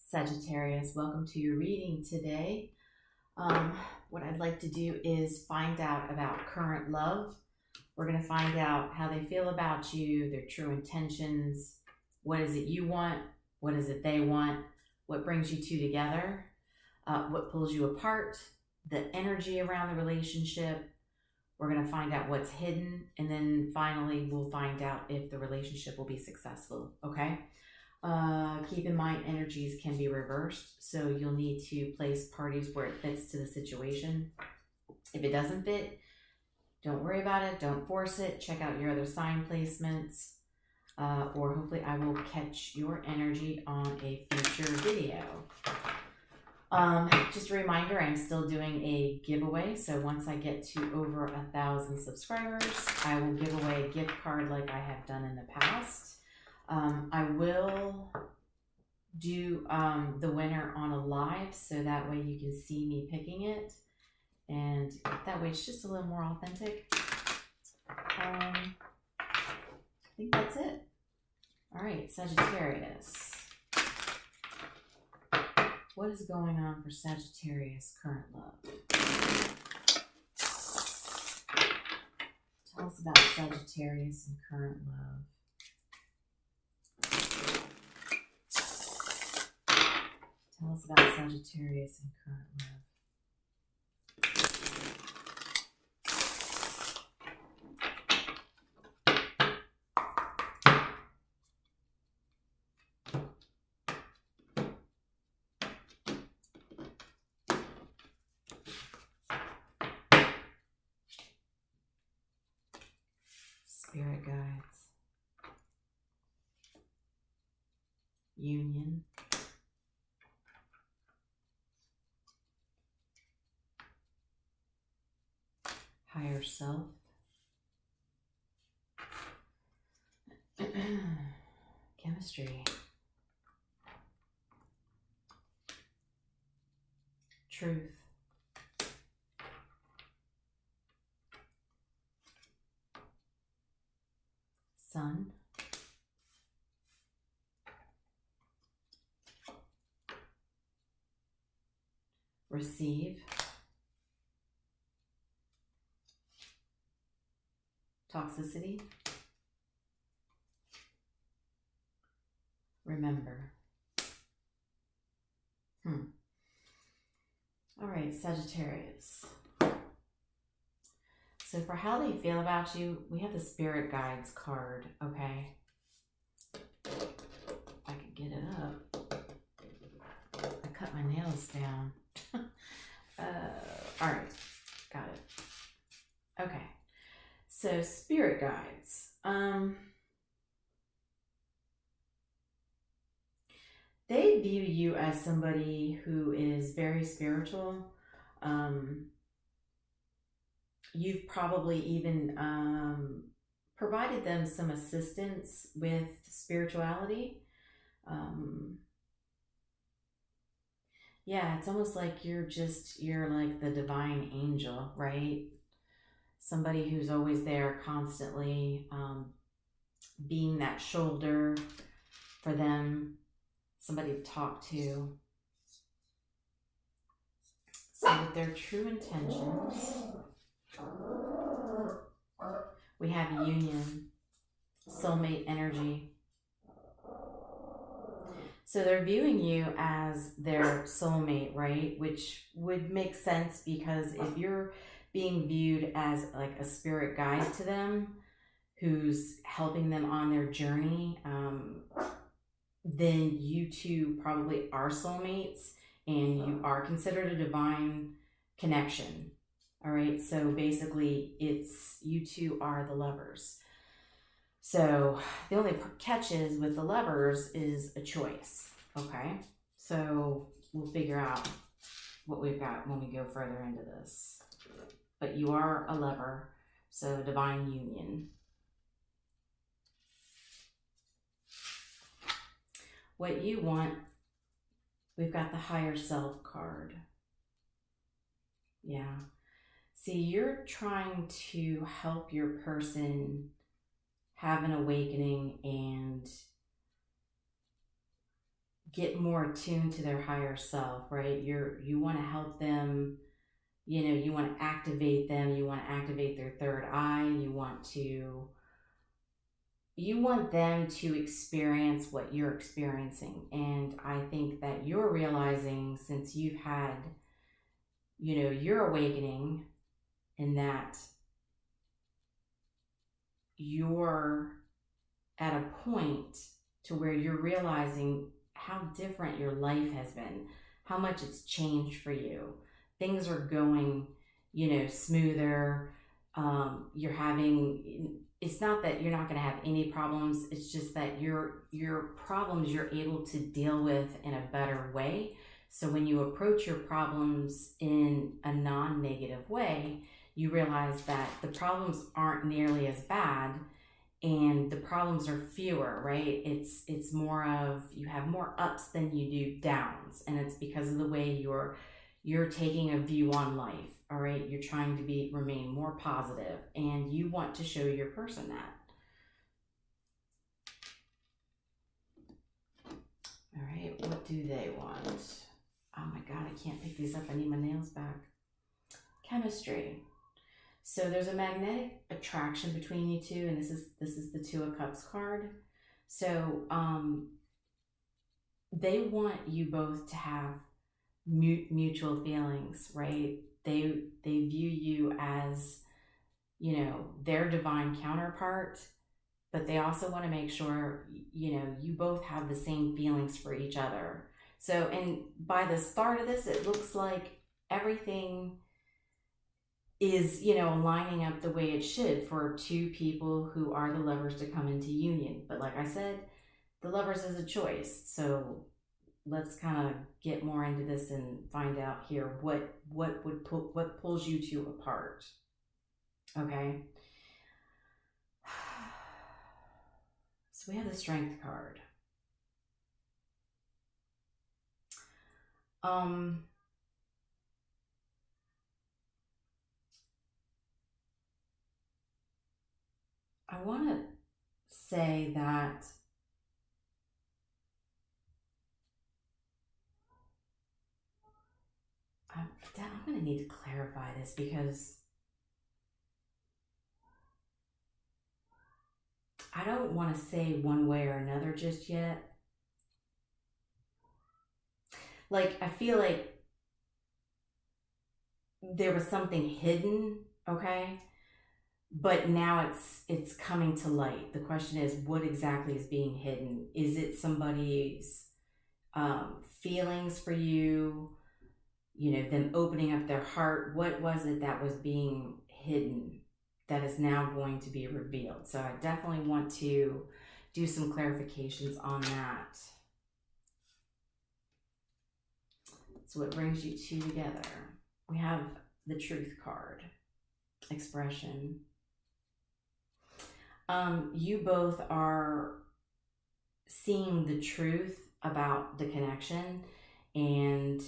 Sagittarius, welcome to your reading today. What I'd like to do is find out about current love. We're going to find out how they feel about you, their true intentions, what is it you want, what is it they want, what brings you two together, what pulls you apart, the energy around the relationship. We're going to find out what's hidden, and then finally we'll find out if the relationship will be successful, okay? Keep in mind energies can be reversed, so you'll need to place parties where it fits to the situation. If it doesn't fit, don't worry about it, don't force it, check out your other sign placements, or hopefully I will catch your energy on a future video. Just a reminder, I'm still doing a giveaway, so once I get to over 1,000 subscribers, I will give away a gift card like I have done in the past. I will do the winner on a live, so that way you can see me picking it, and that way it's just a little more authentic. I think that's it. All right, Sagittarius. What is going on for Sagittarius current love? Tell us about Sagittarius and current love. Tell us about Sagittarius and current love. Spirit guides. Union. Higher self. Chemistry. Truth. Sun. Receive. Toxicity. Remember. All right, Sagittarius. So for how they feel about you, we have the Spirit Guides card, okay? If I can get it up. I cut my nails down. All right, got it. Okay. So, Spirit Guides. They view you as somebody who is very spiritual. You've probably even provided them some assistance with spirituality. Yeah, it's almost like you're like the divine angel, right? Somebody who's always there constantly, being that shoulder for them, somebody to talk to. So with their true intentions, we have union, soulmate energy. So they're viewing you as their soulmate, right? Which would make sense, because if you're being viewed as like a spirit guide to them who's helping them on their journey, then you two probably are soulmates and you are considered a divine connection. All right, so basically it's you two are the lovers. So the only catch is with the lovers is a choice, okay? So we'll figure out what we've got when we go further into this. But you are a lover, so divine union. What you want, we've got the higher self card. Yeah. See, you're trying to help your person have an awakening and get more attuned to their higher self, right? You want to help them, you want to activate them, you want to activate their third eye, you want them to experience what you're experiencing. And I think that you're realizing, since you've had, your awakening, in that you're at a point to where you're realizing how different your life has been, how much it's changed for you. Things are going, smoother. You're having, it's not that you're not going to have any problems. It's just that your problems you're able to deal with in a better way. So when you approach your problems in a non-negative way, you realize that the problems aren't nearly as bad, and the problems are fewer, right? It's more of, you have more ups than you do downs, and it's because of the way you're taking a view on life. All right, you're trying to remain more positive, and you want to show your person that. All right, what do they want? Oh my God, I can't pick these up. I need my nails back. Chemistry. So there's a magnetic attraction between you two, and this is the Two of Cups card. So they want you both to have mutual feelings, right? They view you as, their divine counterpart, but they also want to make sure, you both have the same feelings for each other. So, and by the start of this, it looks like everything is, lining up the way it should for two people who are the lovers to come into union. But like I said, the lovers is a choice. So let's kind of get more into this and find out here what pulls you two apart. Okay. So we have the Strength card. I want to say that I'm going to need to clarify this, because I don't want to say one way or another just yet. Like, I feel like there was something hidden, okay? But now it's coming to light. The question is, what exactly is being hidden? Is it somebody's feelings for you? Them opening up their heart? What was it that was being hidden that is now going to be revealed? So I definitely want to do some clarifications on that. So what brings you two together? We have the Truth card, expression. You both are seeing the truth about the connection and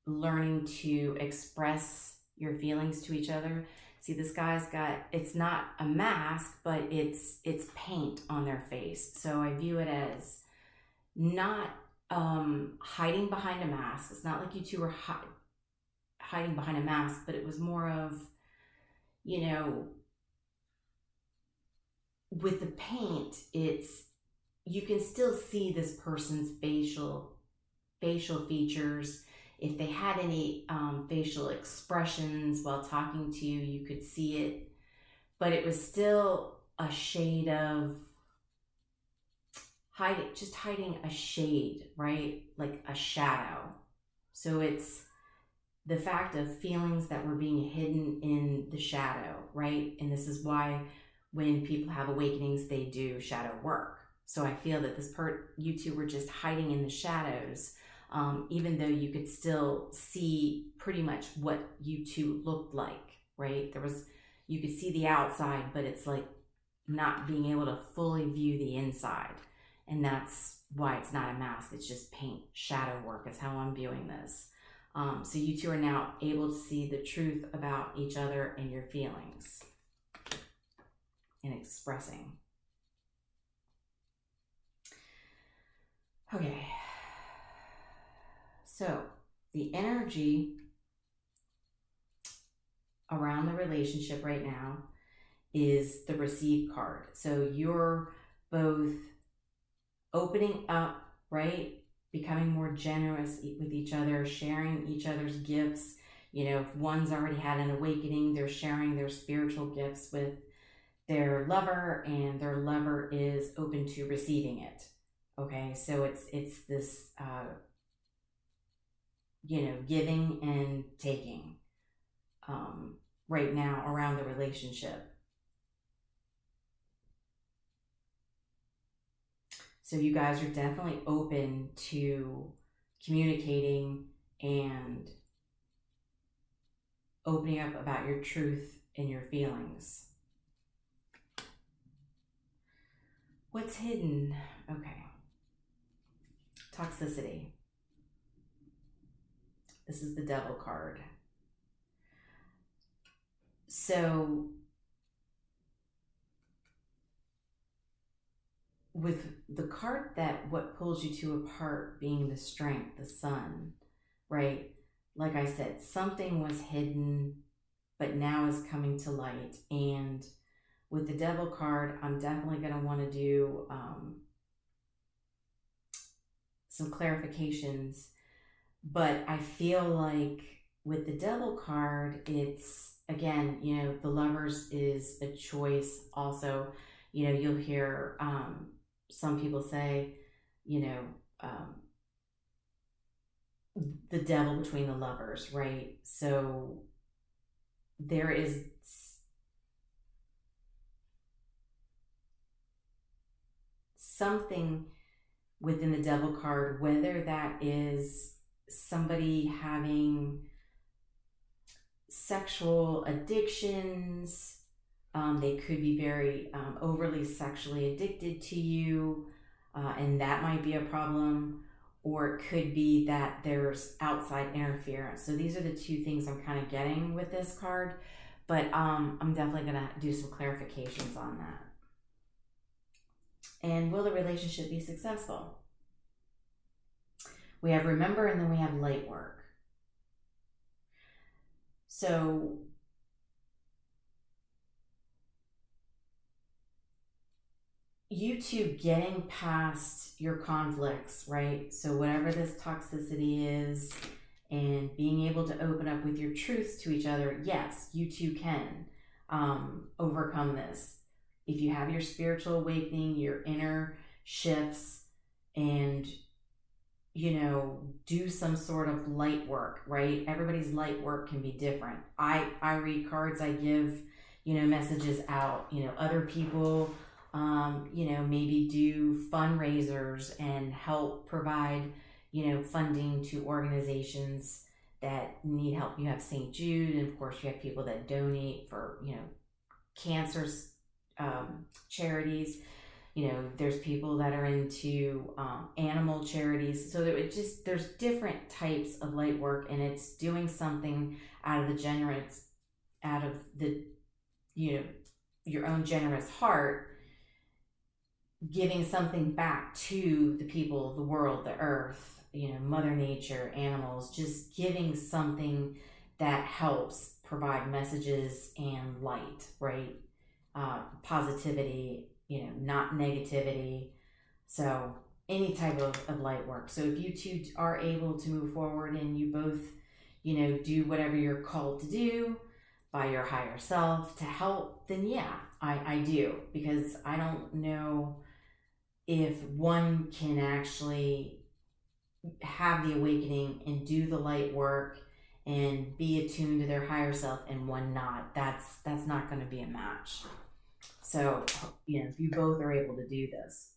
learning to express your feelings to each other. See, this guy's got, it's not a mask, but it's paint on their face. So I view it as not hiding behind a mask. It's not like you two were hiding behind a mask, but it was more of, with the paint, you can still see this person's facial features. If they had any facial expressions while talking to you, you could see it, but it was still a shade of hiding a shade, right? Like a shadow. So it's the fact of feelings that were being hidden in the shadow, right? And this is why when people have awakenings, they do shadow work. So I feel that you two were just hiding in the shadows, even though you could still see pretty much what you two looked like, right? You could see the outside, but it's like not being able to fully view the inside. And that's why it's not a mask. It's just paint, shadow work is how I'm viewing this. So you two are now able to see the truth about each other and your feelings and expressing. Okay, So the energy around the relationship right now is the receive card. So you're both opening up, right? Becoming more generous with each other, sharing each other's gifts. You know, if one's already had an awakening, they're sharing their spiritual gifts with their lover, and their lover is open to receiving it. Okay, so it's this you know, giving and taking right now around the relationship. So you guys are definitely open to communicating and opening up about your truth and your feelings. What's hidden? Okay. Toxicity. This is the Devil card. So with the card that what pulls you two apart being the Strength, the Sun, right? Like I said, something was hidden, but now is coming to light. And with the Devil card, I'm definitely going to want to do some clarifications. But I feel like with the Devil card, it's, again, you know, the Lovers is a choice also. You know, you'll hear some people say, you know, the devil between the lovers, right? So there is something within the Devil card, whether that is somebody having sexual addictions, they could be very overly sexually addicted to you, and that might be a problem, or it could be that there's outside interference. So these are the two things I'm kind of getting with this card, but I'm definitely going to do some clarifications on that. And will the relationship be successful? We have remember, and then we have light work. So you two getting past your conflicts, right? So whatever this toxicity is, and being able to open up with your truths to each other, yes, you two can overcome this. If you have your spiritual awakening, your inner shifts, and, you know, do some sort of light work, right? Everybody's light work can be different. I read cards, I give, you know, messages out, you know, other people, you know, maybe do fundraisers and help provide, you know, funding to organizations that need help. You have St. Jude, and of course you have people that donate for, you know, cancer charities. You know, there's people that are into animal charities. So there's different types of light work, and it's doing something out of the generous, out of the, you know, your own generous heart, giving something back to the people, the world, the earth, you know, Mother Nature, animals, just giving something that helps provide messages and light, right? Positivity, you know, not negativity. So any type of light work. So if you two are able to move forward and you both, you know, do whatever you're called to do by your higher self to help, then yeah, I do. Because I don't know if one can actually have the awakening and do the light work and be attuned to their higher self, and one not. That's not going to be a match. So, you know, if you both are able to do this.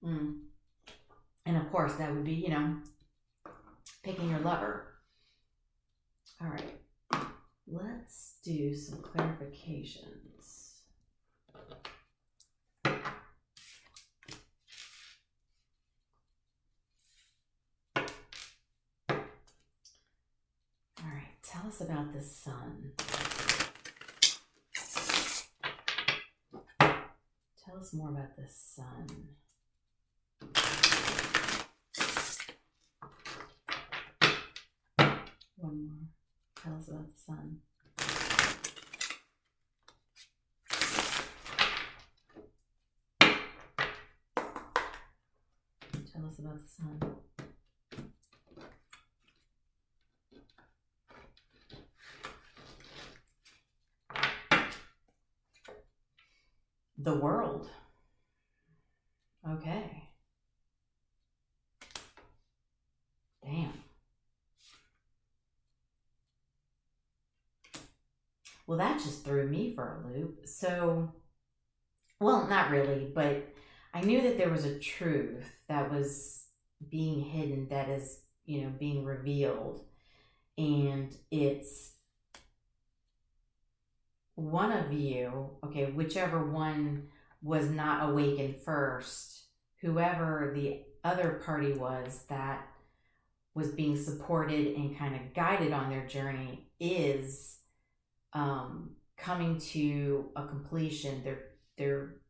And of course, that would be, you know, picking your lover. All right. Let's do some clarifications. All right. Tell us about the Sun. Tell us more about the Sun. Tell us about the sun. Tell us about the sun. The world. Okay. Damn. Well, that just threw me for a loop. So, well, not really, but I knew that there was a truth that was being hidden, that is, being revealed. And it's one of you, okay, whichever one was not awakened first, whoever the other party was that was being supported and kind of guided on their journey is coming to a completion. They're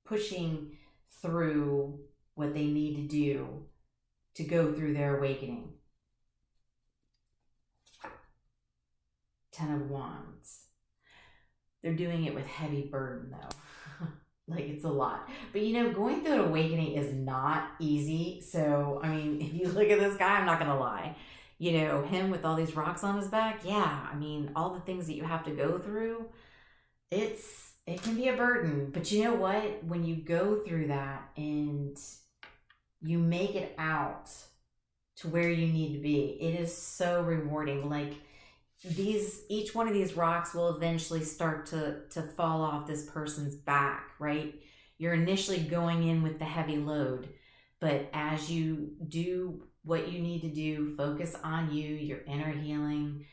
pushing through what they need to do to go through their awakening. 10 of Wands. They're doing it with heavy burden though. Like, it's a lot. But going through an awakening is not easy. So, I mean, if you look at this guy, I'm not going to lie. Him with all these rocks on his back. Yeah, I mean, all the things that you have to go through, it can be a burden. But you know what? When you go through that and you make it out to where you need to be, it is so rewarding. Like, each one of these rocks will eventually start to fall off this person's back, right? You're initially going in with the heavy load, but as you do what you need to do, focus on your inner healing,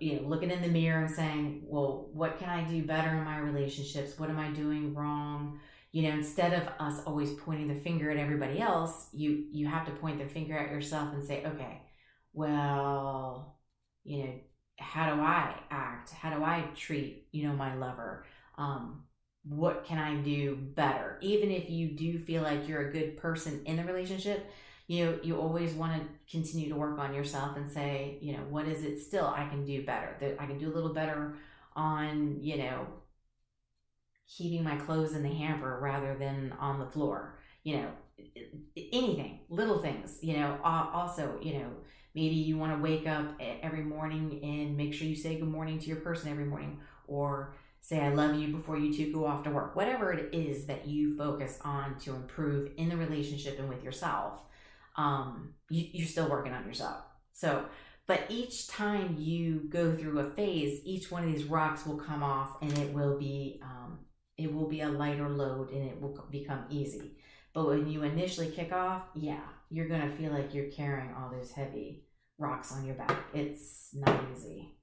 looking in the mirror and saying, well, what can I do better in my relationships? What am I doing wrong? Instead of us always pointing the finger at everybody else, you have to point the finger at yourself and say, okay, well, how do I act? How do I treat, my lover? What can I do better? Even if you do feel like you're a good person in the relationship, you always want to continue to work on yourself and say, what is it still I can do better? That I can do a little better on, keeping my clothes in the hamper rather than on the floor. Anything, little things, also, maybe you want to wake up every morning and make sure you say good morning to your person every morning, or say I love you before you two go off to work. Whatever it is that you focus on to improve in the relationship and with yourself, you're still working on yourself. So, but each time you go through a phase, each one of these rocks will come off, and it will be a lighter load, and it will become easy. But when you initially kick off, yeah, you're going to feel like you're carrying all those heavy rocks on your back. It's not easy.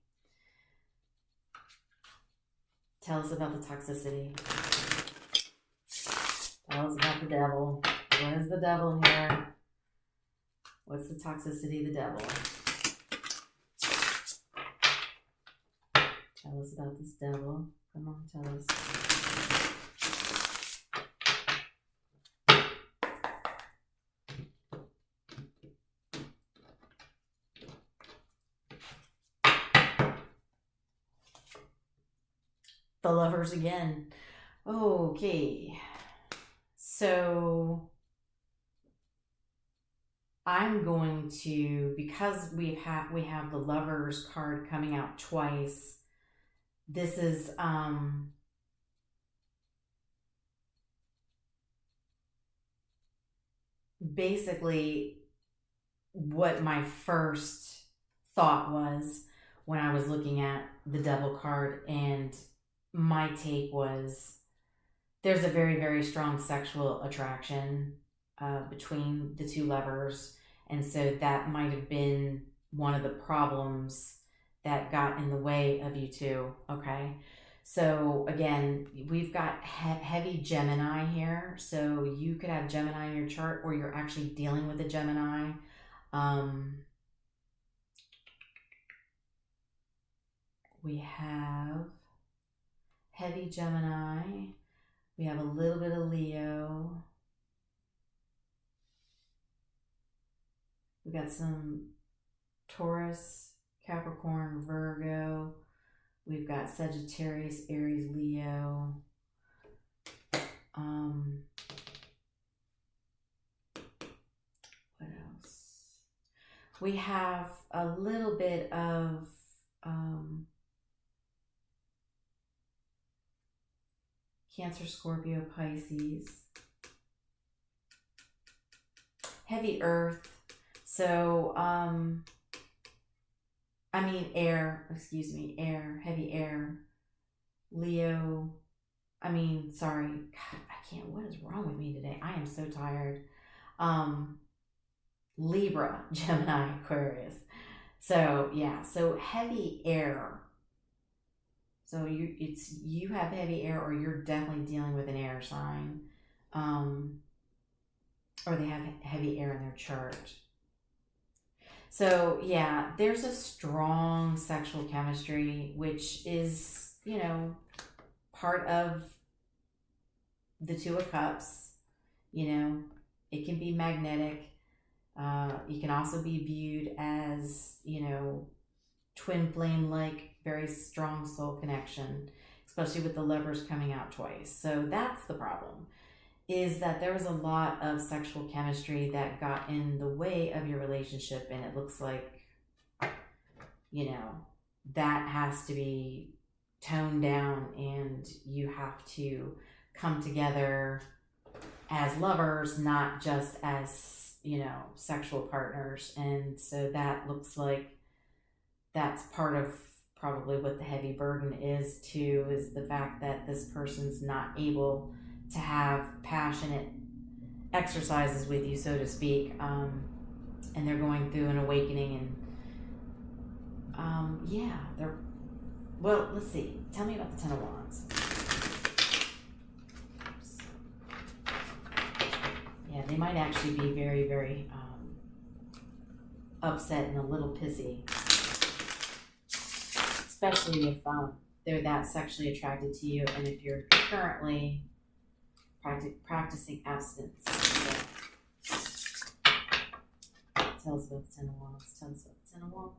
Tell us about the toxicity. Tell us about the devil. What is the devil here? What's the toxicity of the devil? Tell us about this devil. Come on, tell us. The Lovers again. Okay. So I'm going to, because we have the Lovers card coming out twice. This is basically what my first thought was when I was looking at the Devil card, and my take was there's a very, very strong sexual attraction between the two lovers, and so that might have been one of the problems that got in the way of you two. Okay, so again, we've got heavy Gemini here, so you could have Gemini in your chart, or you're actually dealing with a Gemini. We have heavy Gemini. We have a little bit of Leo. We got some Taurus, Capricorn, Virgo. We've got Sagittarius, Aries, Leo. What else? We have a little bit of Cancer, Scorpio, Pisces. Heavy earth. So, air, heavy air. Leo, sorry, God, what is wrong with me today? I am so tired. Libra, Gemini, Aquarius. So, yeah, so heavy air. So you have heavy air, or you're definitely dealing with an air sign. Or they have heavy air in their chart. So, yeah, there's a strong sexual chemistry, which is, part of the Two of Cups. It can be magnetic. You can also be viewed as, twin flame-like, very strong soul connection, especially with the lovers coming out twice. So that's the problem, is that there was a lot of sexual chemistry that got in the way of your relationship, and it looks like, that has to be toned down, and you have to come together as lovers, not just as, sexual partners. And so that looks like that's part of probably what the heavy burden is too, is the fact that this person's not able to have passionate exercises with you, so to speak, and they're going through an awakening, and let's see. Tell me about the Ten of Wands. Yeah, they might actually be very, very upset and a little pissy, especially if they're that sexually attracted to you, and if you're currently practicing abstinence. Tell us about the Ten of Wands. Tell us about the Ten of Wands.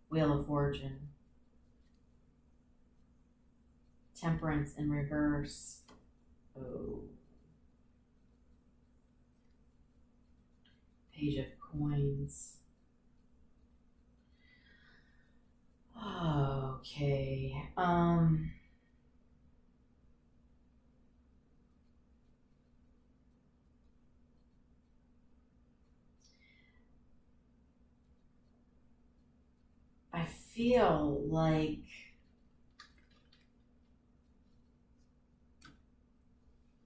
Wheel of Fortune. Temperance in reverse. Oh. Page of Coins. Okay. I feel like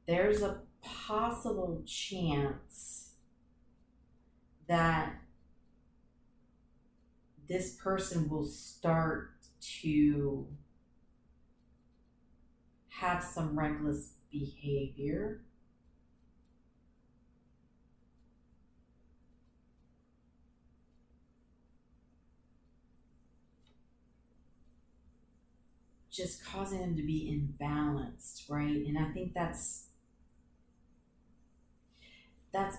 there's a possible chance that this person will start to have some reckless behavior. Just causing them to be imbalanced, right? And I think that's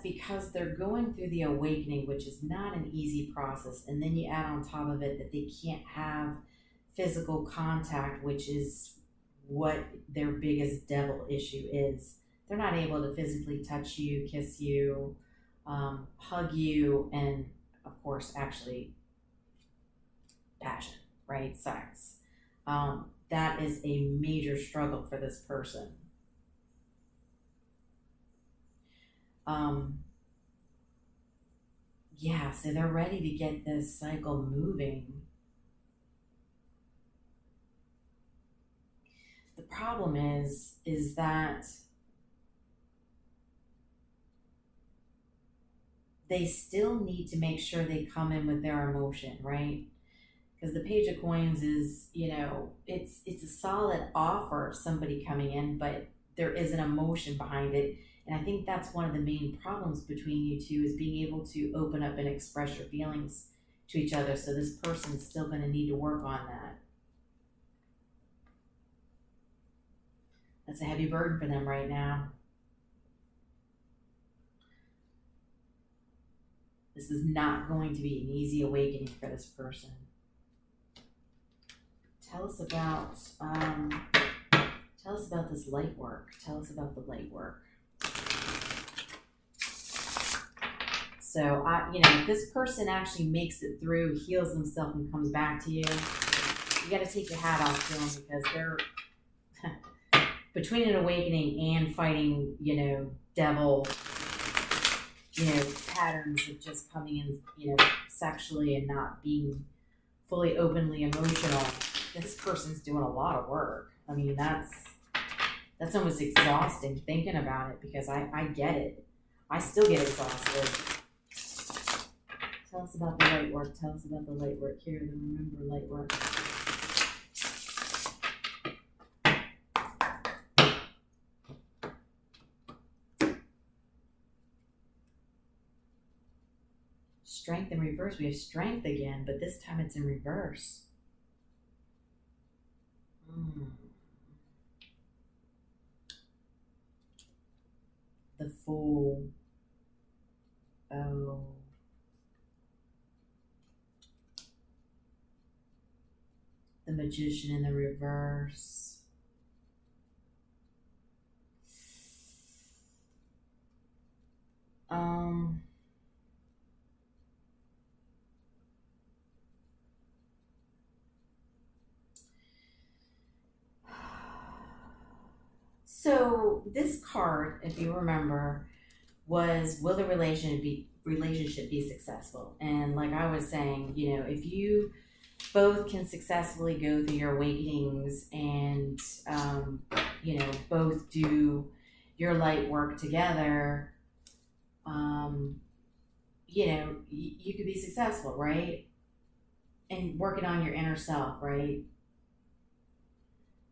because they're going through the awakening, which is not an easy process. And then you add on top of it that they can't have physical contact, which is what their biggest devil issue is. They're not able to physically touch you, kiss you, hug you, and of course, actually passion, right? Sex. That is a major struggle for this person. So they're ready to get this cycle moving. The problem is that they still need to make sure they come in with their emotion, right? Because the Page of Coins is, it's a solid offer of somebody coming in, but there is an emotion behind it. And I think that's one of the main problems between you two, is being able to open up and express your feelings to each other. So this person's still going to need to work on that. That's a heavy burden for them right now. This is not going to be an easy awakening for this person. Tell us about this light work. Tell us about the light work. So, if this person actually makes it through, heals themselves, and comes back to you, you got to take your hat off to them, because they're between an awakening and fighting, devil, patterns of just coming in, sexually and not being fully openly emotional. This person's doing a lot of work. I mean, that's almost exhausting thinking about it, because I get it. I still get exhausted. Tell us about the light work. Tell us about the light work here. Remember light work. Strength in reverse. We have strength again, but this time it's in reverse. The Fool. Oh. The Magician in the reverse. So this card, if you remember, was, will the relationship be successful? And like I was saying, if you both can successfully go through your awakenings and, both do your light work together, you could be successful, right? And working on your inner self, right?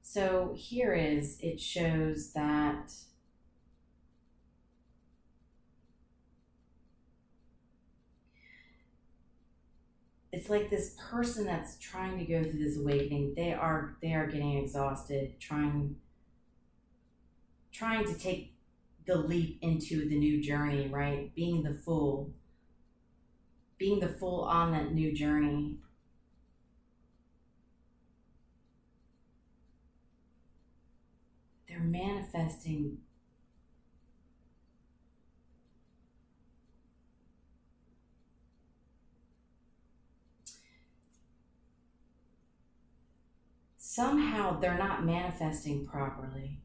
So here it shows that it's like this person that's trying to go through this awakening, they are getting exhausted, trying to take the leap into the new journey, right? Being the fool on that new journey. They're manifesting somehow they're not manifesting properly.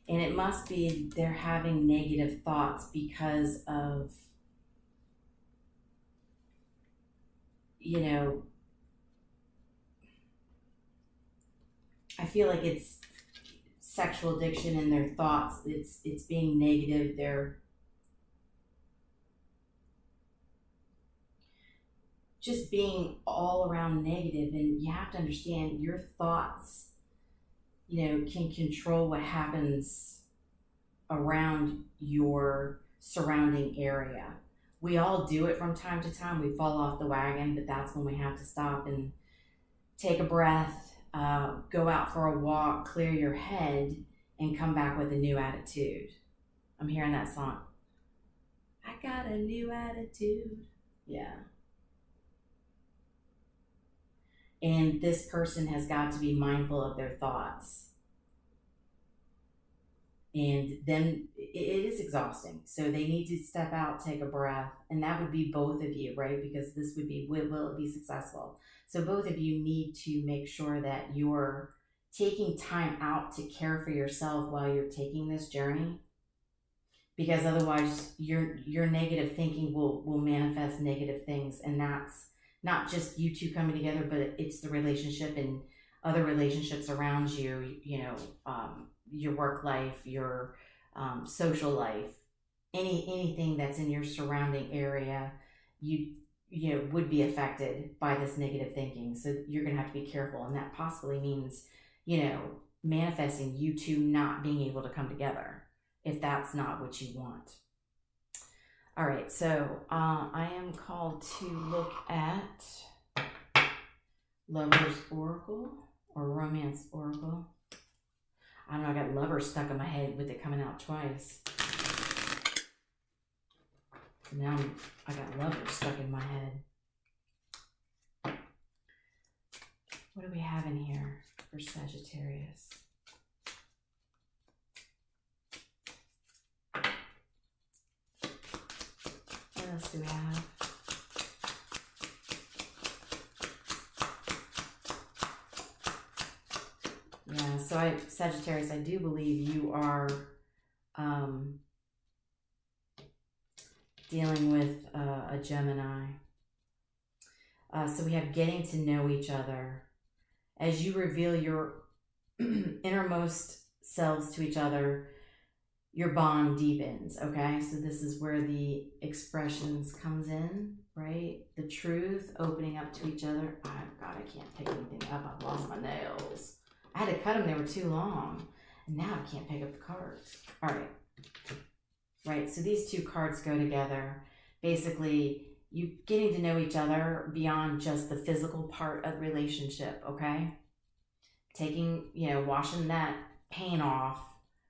And it must be they're having negative thoughts because of, I feel like it's sexual addiction in their thoughts. It's being negative. They're just being all around negative, and you have to understand your thoughts, can control what happens around your surrounding area. We all do it from time to time. We fall off the wagon, but that's when we have to stop and take a breath, go out for a walk, clear your head, and come back with a new attitude. I'm hearing that song. I got a new attitude. Yeah. And this person has got to be mindful of their thoughts. And then it is exhausting. So they need to step out, take a breath. And that would be both of you, right? Because this would be, will it be successful? So both of you need to make sure that you're taking time out to care for yourself while you're taking this journey. Because otherwise your negative thinking will manifest negative things. And that's not just you two coming together, but it's the relationship and other relationships around you, your work life, your social life, anything that's in your surrounding area, you would be affected by this negative thinking. So you're going to have to be careful. And that possibly means, manifesting you two not being able to come together if that's not what you want. All right, so I am called to look at Lover's Oracle, or romance oracle. I don't know, I got lover stuck in my head with it coming out twice. So now I got lover stuck in my head. What do we have in here for Sagittarius? What else do we have? Yeah, so Sagittarius, I do believe you are dealing with a Gemini. So we have getting to know each other. As you reveal your innermost selves to each other, your bond deepens, okay? So this is where the expressions comes in, right? The truth, opening up to each other. Oh, God, I can't pick anything up. I've lost my nails. I had to cut them. They were too long. And now I can't pick up the cards. All right. Right, so these two cards go together. Basically, you getting to know each other beyond just the physical part of the relationship, okay? Taking, washing that paint off,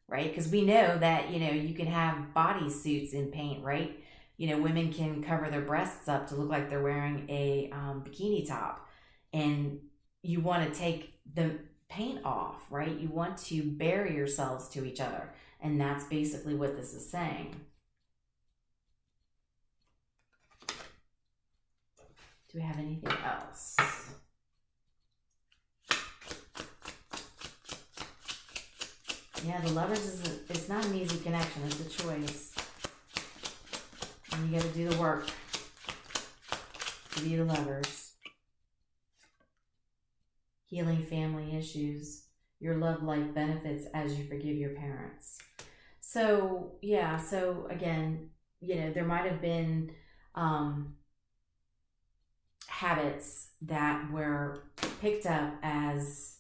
right? Because we know that, you can have bodysuits in paint, right? Women can cover their breasts up to look like they're wearing a bikini top. And you want to take the paint off, right? You want to bare yourselves to each other. And that's basically what this is saying. Do we have anything else? Yeah, the lovers it's not an easy connection. It's a choice. And you got to do the work to be the lovers. Healing family issues. Your love life benefits as you forgive your parents. So, yeah, so again, there might have been habits that were picked up as,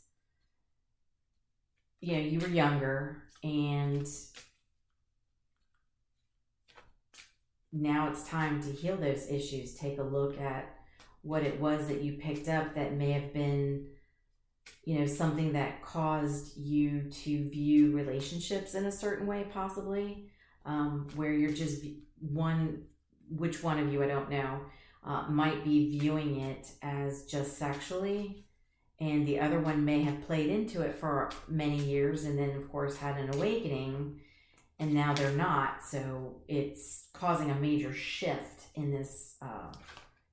you were younger, and now it's time to heal those issues. Take a look at what it was that you picked up that may have been something that caused you to view relationships in a certain way, possibly, where you're just which one of you, I don't know, might be viewing it as just sexually, and the other one may have played into it for many years and then, of course, had an awakening, and now they're not. So it's causing a major shift in this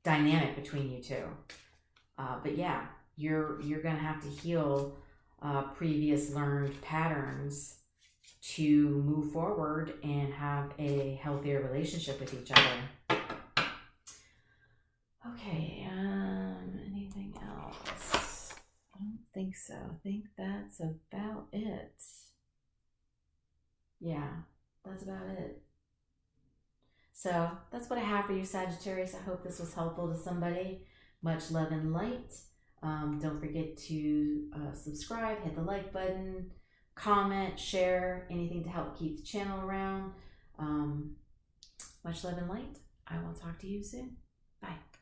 dynamic between you two. But yeah, you're going to have to heal previous learned patterns to move forward and have a healthier relationship with each other. Okay, anything else? I don't think so. I think that's about it. Yeah, that's about it. So that's what I have for you, Sagittarius. I hope this was helpful to somebody. Much love and light. Don't forget to subscribe, hit the like button, comment, share, anything to help keep the channel around. Much love and light. I will talk to you soon. Bye.